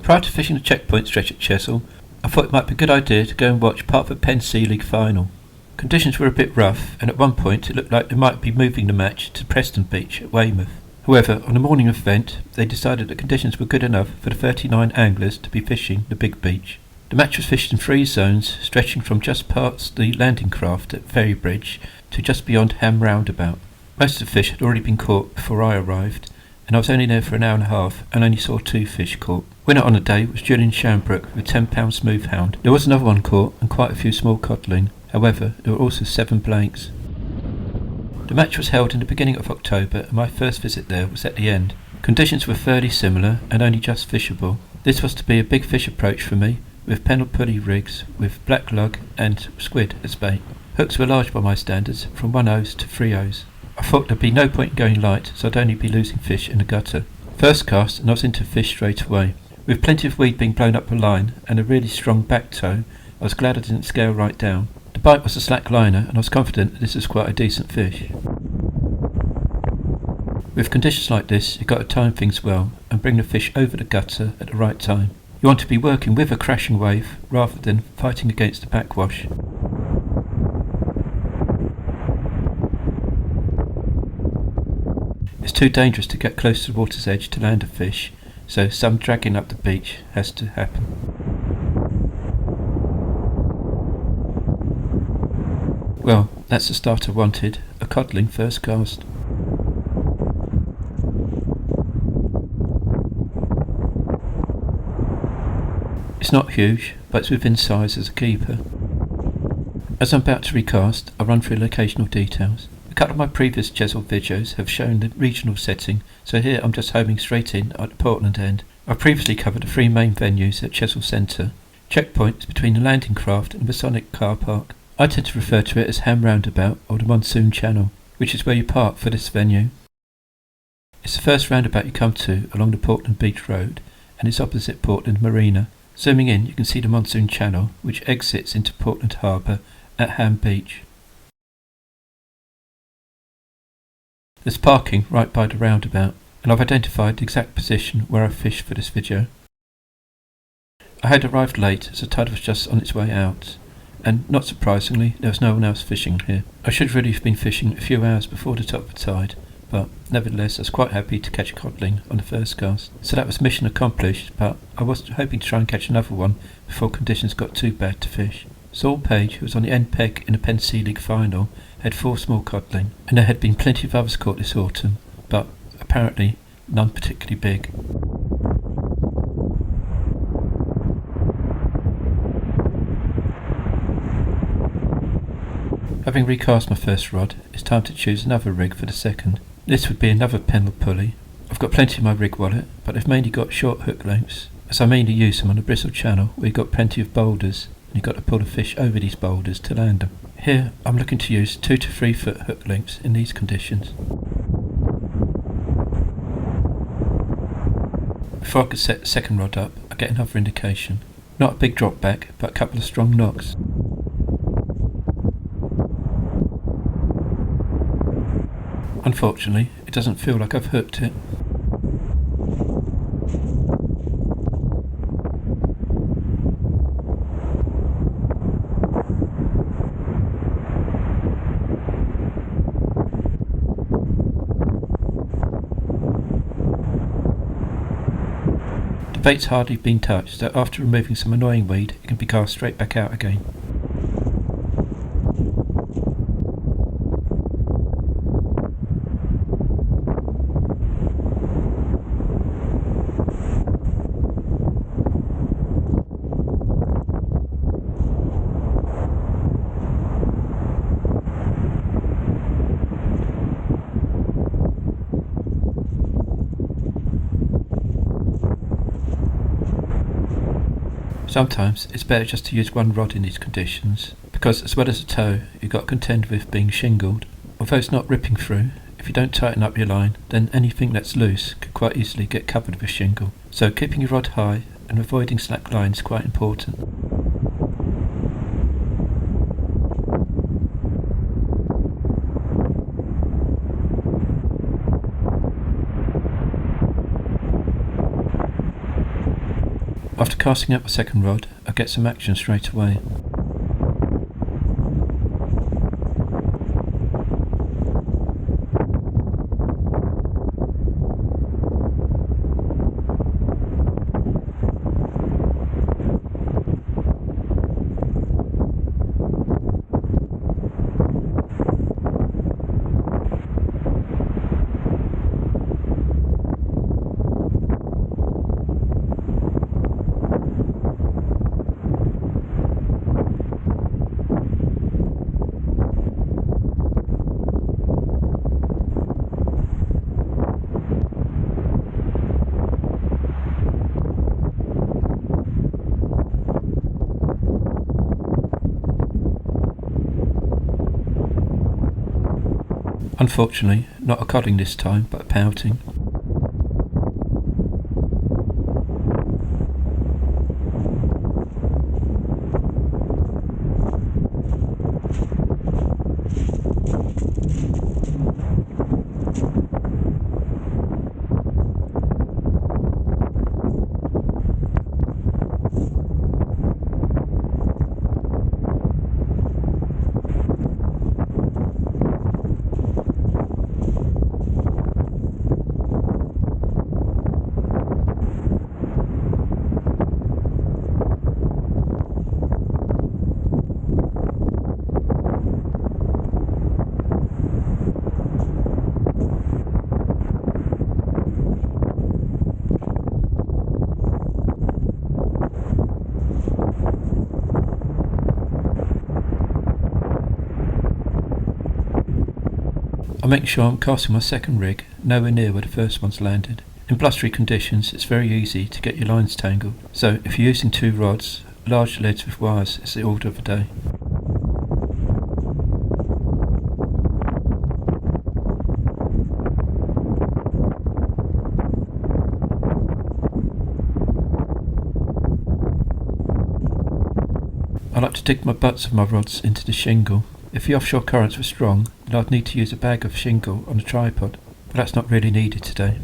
Prior to fishing the Checkpoint stretch at Chesil, I thought it might be a good idea to go and watch part of a Penn Sea League final. Conditions were a bit rough, and at one point it looked like they might be moving the match to Preston Beach at Weymouth. However, on the morning of the event, they decided that conditions were good enough for the 39 anglers to be fishing the big beach. The match was fished in 3 zones, stretching from just past the landing craft at Ferry Bridge to just beyond Hamm Roundabout. Most of the fish had already been caught before I arrived, and I was only there for an hour and a half and only saw 2 fish caught. Winner on the day was Julian Shanbrook with a 10-pound smoothhound. There was another one caught and quite a few small codling. However, there were also 7 blanks. The match was held in the beginning of October, and my first visit there was at the end. Conditions were fairly similar and only just fishable. This was to be a big fish approach for me, with pen or pulley rigs with black lug and squid as bait. Hooks were large by my standards, from 1/0s to 3/0s. I thought there'd be no point in going light, so I'd only be losing fish in the gutter. First cast, and I was into fish straight away. With plenty of weed being blown up the line and a really strong back toe, I was glad I didn't scale right down. The bite was a slack liner, and I was confident that this was quite a decent fish. With conditions like this, you've got to time things well and bring the fish over the gutter at the right time. You want to be working with a crashing wave rather than fighting against the backwash. It's too dangerous to get close to the water's edge to land a fish, so some dragging up the beach has to happen. Well, that's the start I wanted, a codling first cast. It's not huge, but it's within size as a keeper. As I'm about to recast, I'll run through the occasional details. A couple of my previous Chesil videos have shown the regional setting, so here I'm just homing straight in at the Portland end. I've previously covered the 3 main venues at Chesil Centre. Checkpoint is between the landing craft and the Masonic car park. I tend to refer to it as Hamm Roundabout or the Monsoon Channel, which is where you park for this venue. It's the first roundabout you come to along the Portland Beach Road, and it's opposite Portland Marina. Zooming in, you can see the Monsoon Channel, which exits into Portland Harbour at Hamm Beach. There's parking right by the roundabout, and I've identified the exact position where I fished for this video. I had arrived late as the tide was just on its way out, and not surprisingly, there was no one else fishing here. I should really have been fishing a few hours before the top of the tide, but nevertheless I was quite happy to catch a codling on the first cast. So that was mission accomplished, but I was hoping to try and catch another one before conditions got too bad to fish. Saul Page, who was on the end peg in the Penn Sea League final, had 4 small codling, and there had been plenty of others caught this autumn, but apparently none particularly big. Having recast my first rod, it's time to choose another rig for the second. This would be another pen or pulley. I've got plenty in my rig wallet, but I've mainly got short hook lengths, as I mainly use them on the Bristle Channel where you've got plenty of boulders, and you've got to pull the fish over these boulders to land them. Here I'm looking to use 2 to 3 foot hook lengths in these conditions. Before I could set the second rod up, I get another indication. Not a big drop back, but a couple of strong knocks. Unfortunately, it doesn't feel like I've hooked it. The bait's hardly been touched, so after removing some annoying weed, it can be cast straight back out again. Sometimes it's better just to use one rod in these conditions, because as well as a tow, you've got to contend with being shingled. Although it's not ripping through, if you don't tighten up your line, then anything that's loose could quite easily get covered with shingle. So keeping your rod high and avoiding slack line is quite important. After casting out my second rod, I get some action straight away. Unfortunately, not a codling this time, but a pouting. I'm making sure I'm casting my second rig nowhere near where the first one's landed. In blustery conditions, it's very easy to get your lines tangled, so if you're using 2 rods, large leads with wires is the order of the day. I like to dig my butts of my rods into the shingle. If the offshore currents were strong, then I'd need to use a bag of shingle on a tripod, but that's not really needed today.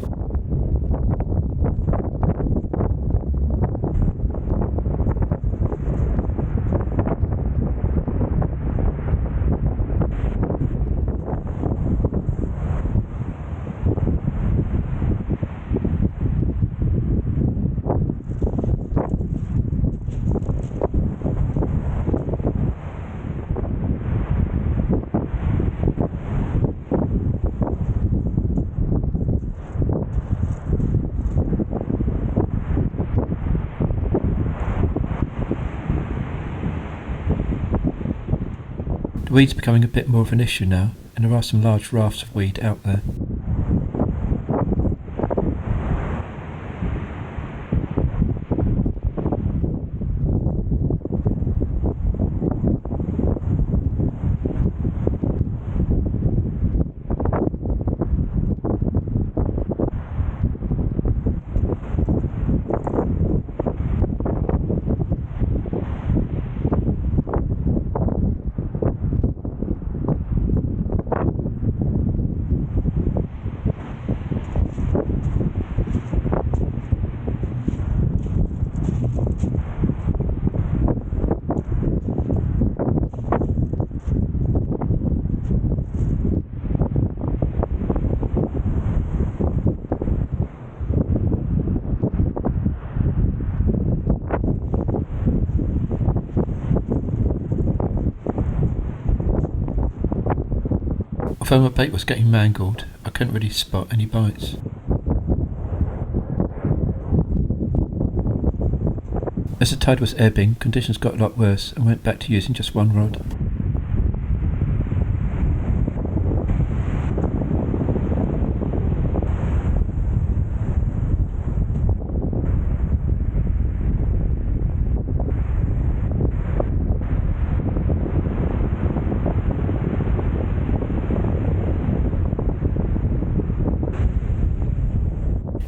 The weed's becoming a bit more of an issue now, and there are some large rafts of weed out there. Although my bait was getting mangled, I couldn't really spot any bites. As the tide was ebbing, conditions got a lot worse and went back to using just 1 rod.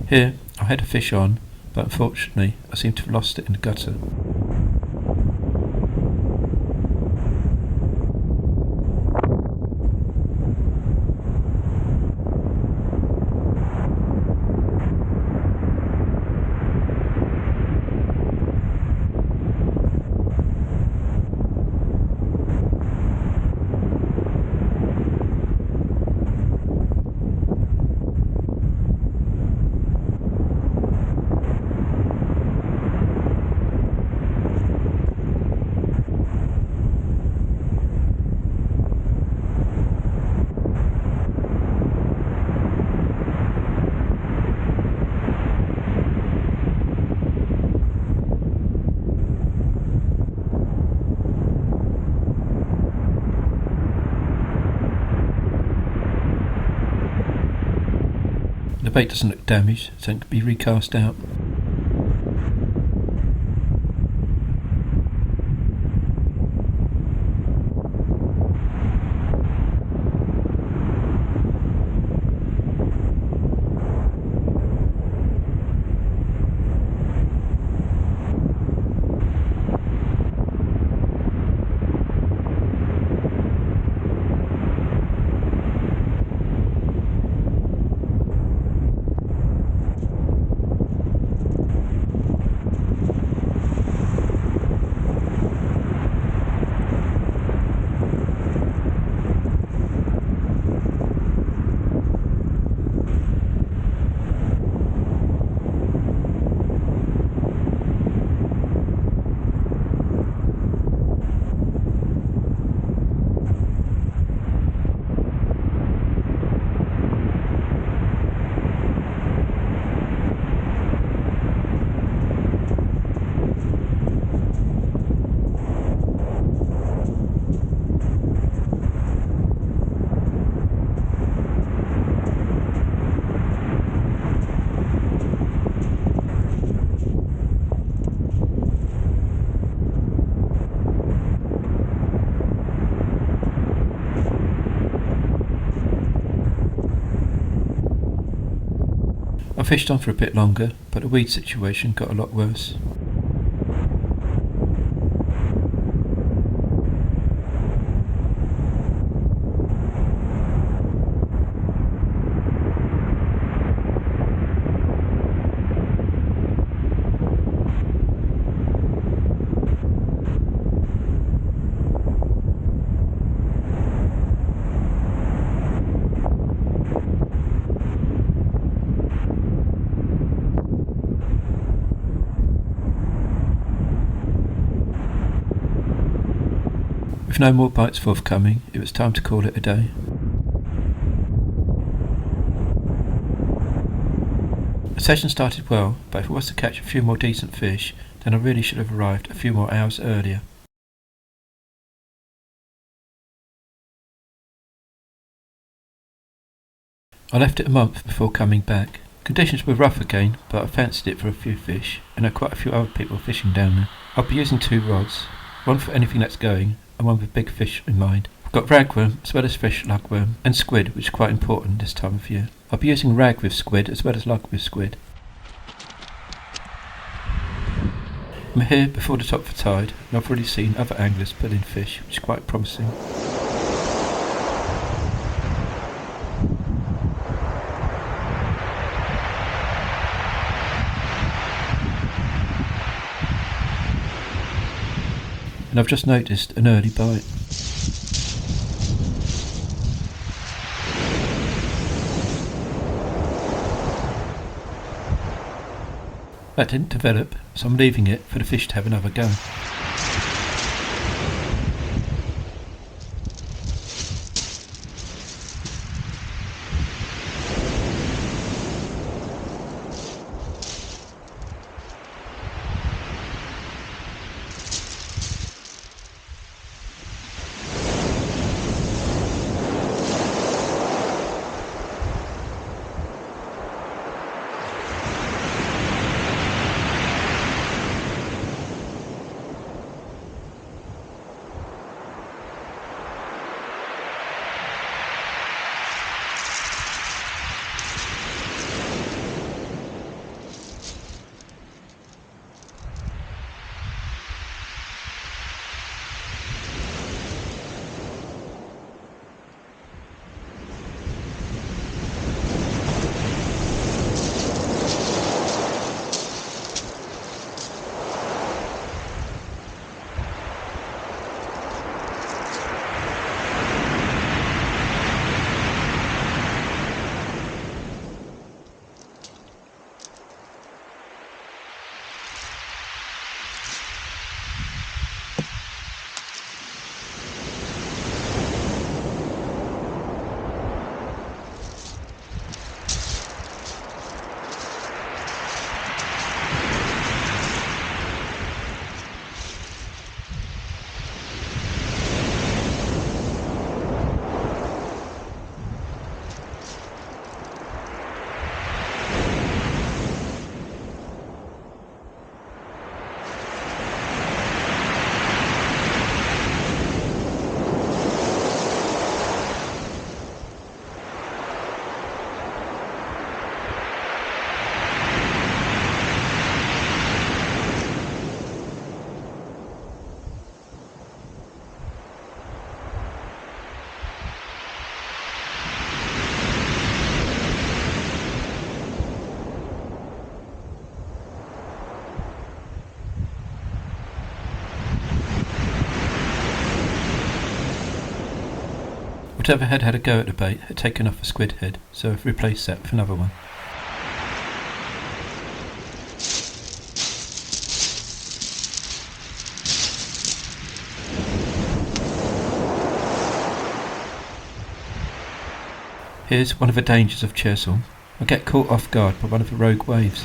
Here, I had a fish on, but unfortunately I seem to have lost it in the gutter. the bait doesn't look damaged, so it can be recast out. I fished on for a bit longer, but the weed situation got a lot worse. With no more bites forthcoming, it was time to call it a day. The session started well, but if I was to catch a few more decent fish, then I really should have arrived a few more hours earlier. I left it a month before coming back. Conditions were rough again, but I fancied it for a few fish, and there are quite a few other people fishing down there. I'll be using 2 rods, one for anything that's going, and one with big fish in mind. I've got ragworm as well as fish, lugworm, and squid, which is quite important this time of year. I'll be using rag with squid as well as lug with squid. I'm here before the top of the tide, and I've already seen other anglers pull in fish, which is quite promising. And I've just noticed an early bite. That didn't develop, so I'm leaving it for the fish to have another go. Whatever had a go at the bait had taken off a squid head, so I've replaced that with another one. Here's one of the dangers of Chesil. I get caught off guard by one of the rogue waves.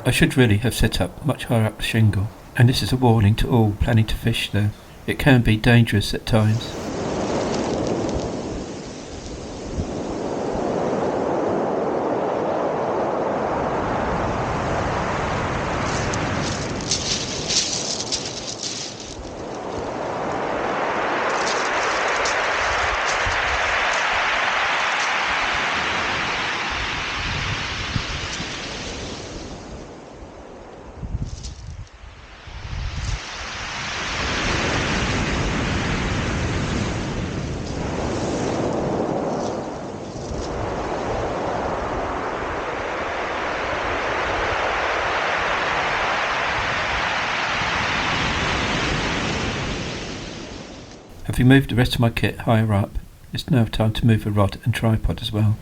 I should really have set up much higher up the shingle, and this is a warning to all planning to fish there. It can be dangerous at times. Having moved the rest of my kit higher up, it's now time to move the rod and tripod as well.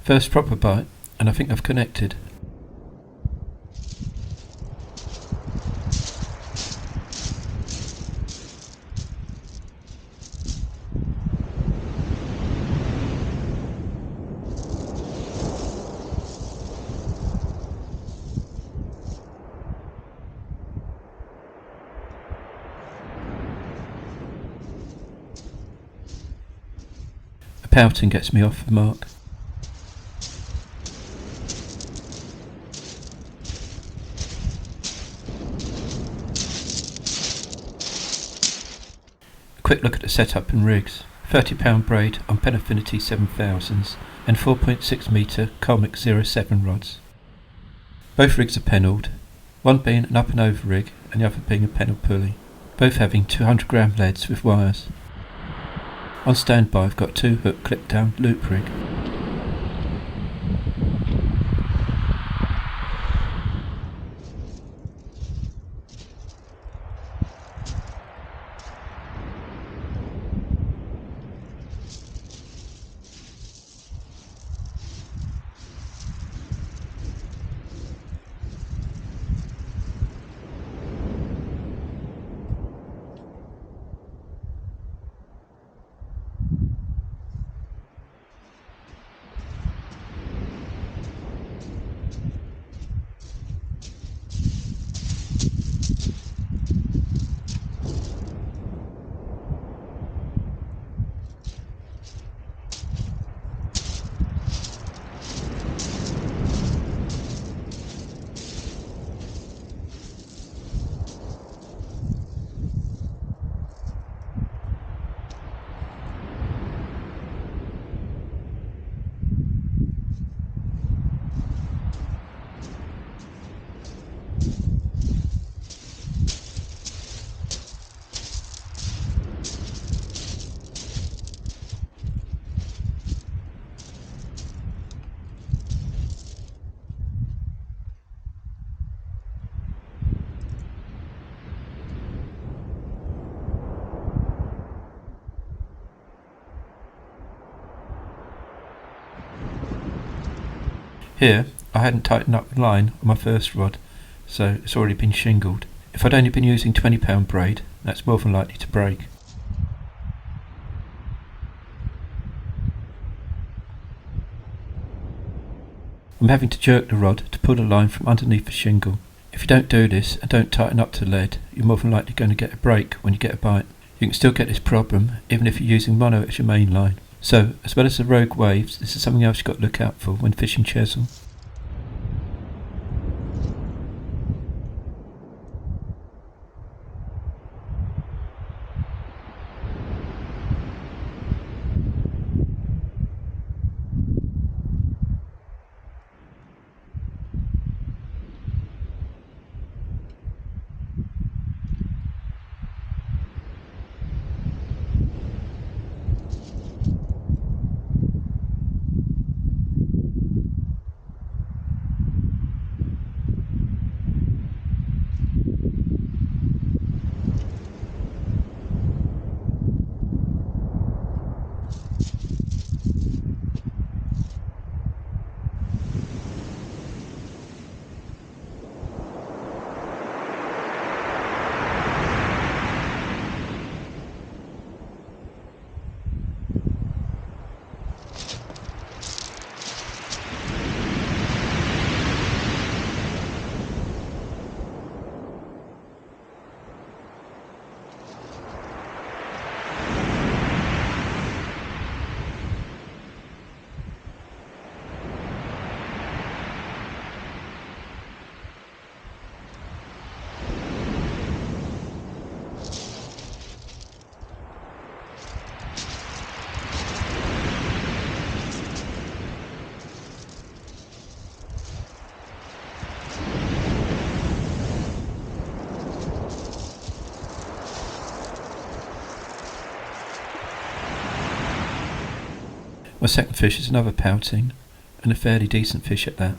First proper bite, and I think I've connected. pouting gets me off the mark. A quick look at the setup and rigs. 30-pound braid on Penn Affinity 7000s and 4.6 metre Colmic 07 rods. Both rigs are pennelled, one being an up and over rig and the other being a pennel pulley, both having 200 gram leads with wires. On standby I've got a 2-hook clip down loop rig. Here, I hadn't tightened up the line on my first rod, so it's already been shingled. If I'd only been using 20-pound braid, that's more than likely to break. I'm having to jerk the rod to pull the line from underneath the shingle. If you don't do this and don't tighten up to the lead, you're more than likely going to get a break when you get a bite. You can still get this problem even if you're using mono as your main line. So, as well as the rogue waves, this is something else you've got to look out for when fishing Chesil. My second fish is another pouting, and a fairly decent fish at that.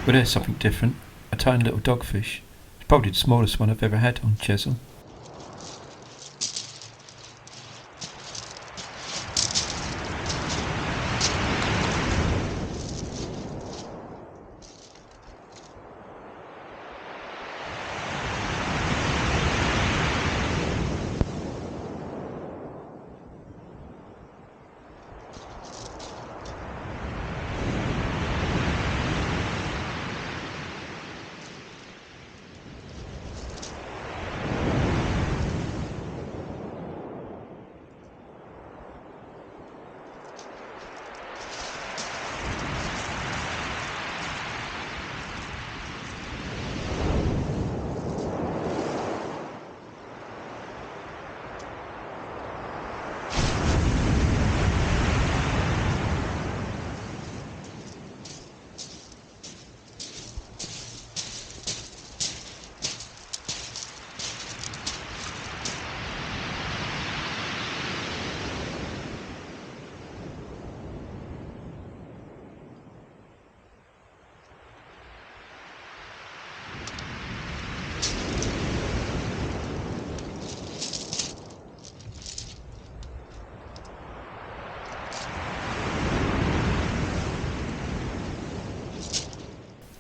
Well, there's something different. A tiny little dogfish. It's probably the smallest one I've ever had on Chesil.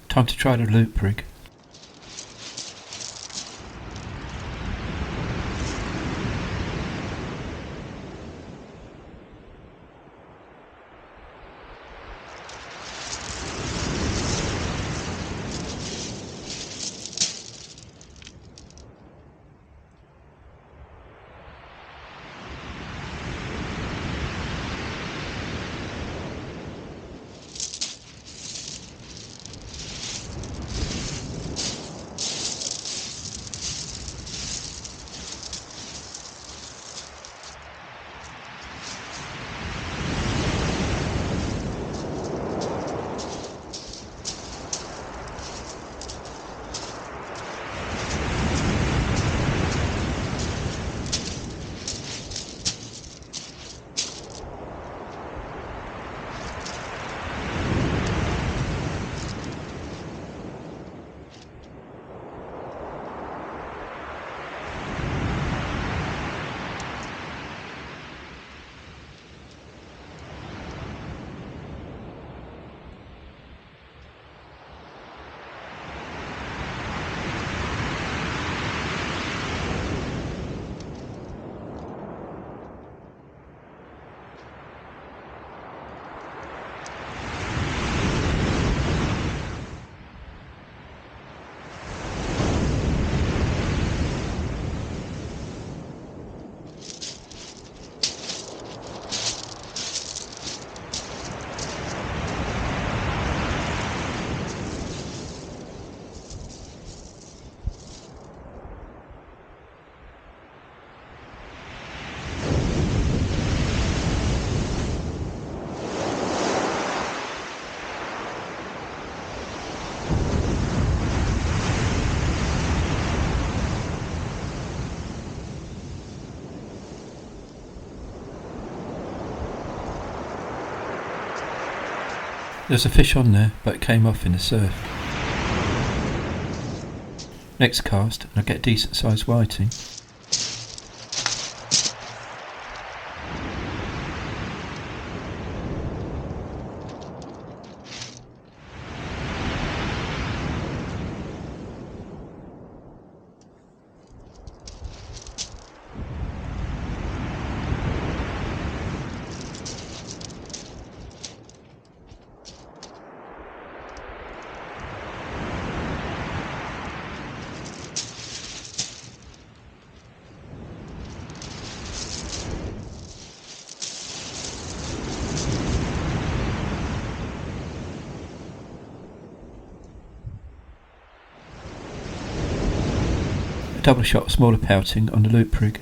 Time to try the loop rig. There's a fish on there, but it came off in the surf. Next cast, and I get a decent sized whiting. Double shot smaller pouting on the loop rig.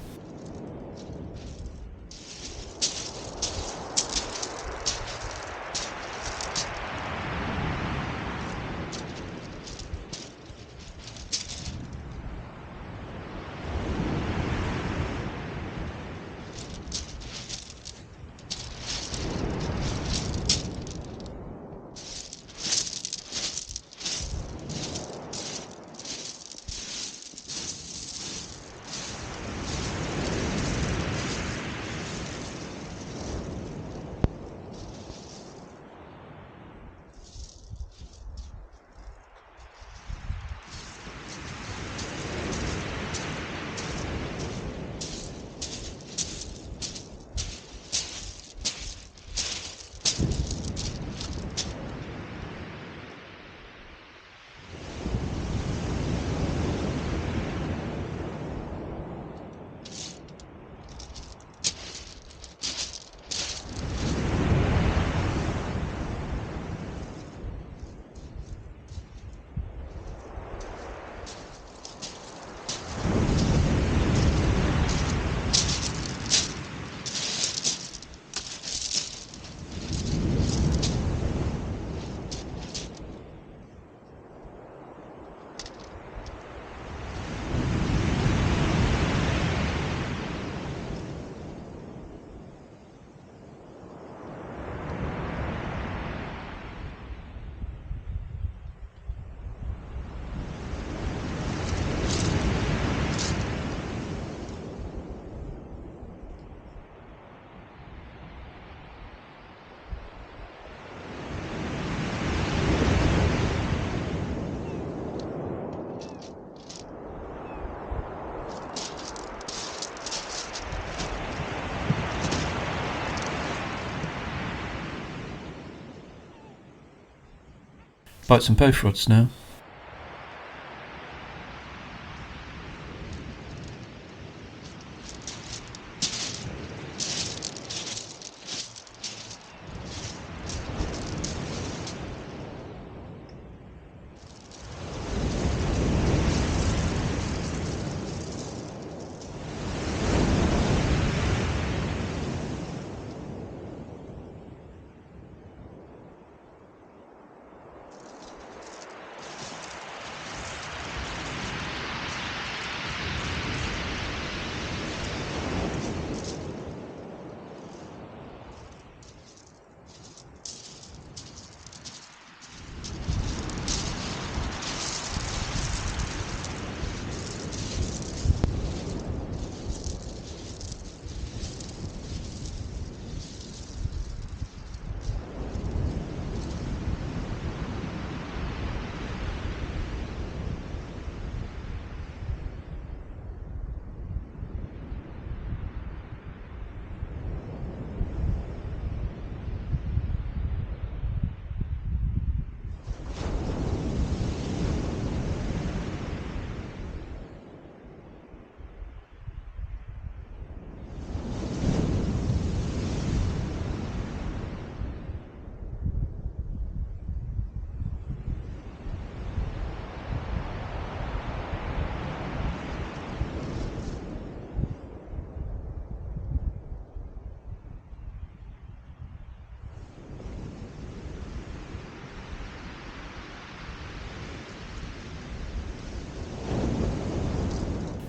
Bites on both rods now.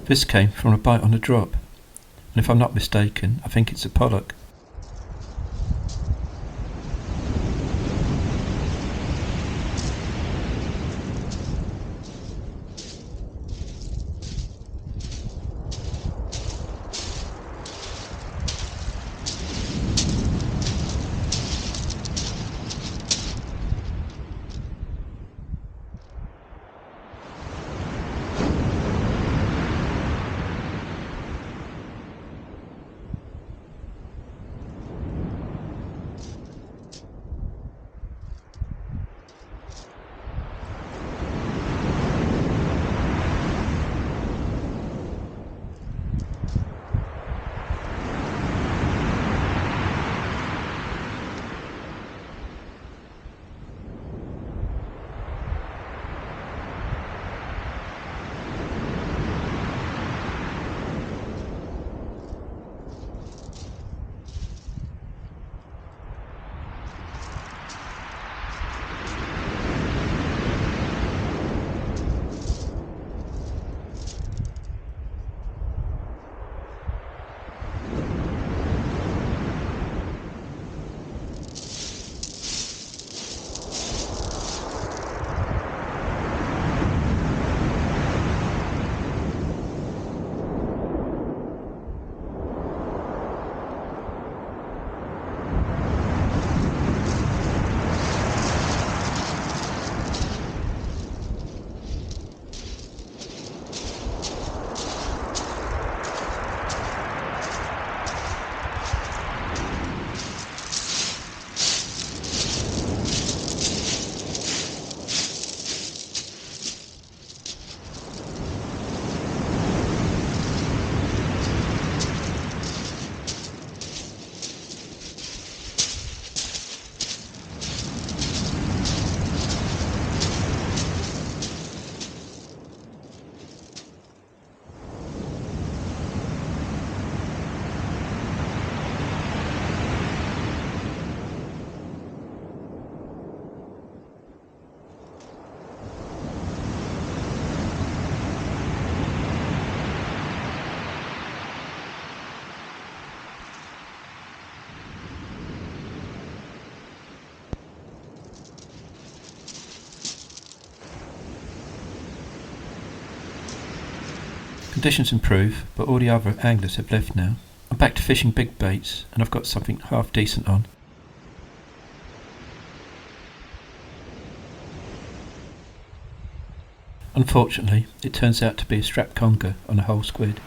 This came from a bite on a drop, and if I'm not mistaken, I think it's a pollock. Conditions improve, but all the other anglers have left now. I'm back to fishing big baits, and I've got something half decent on. Unfortunately, it turns out to be a strap conger on a whole squid.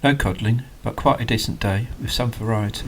No codling, but quite a decent day with some variety.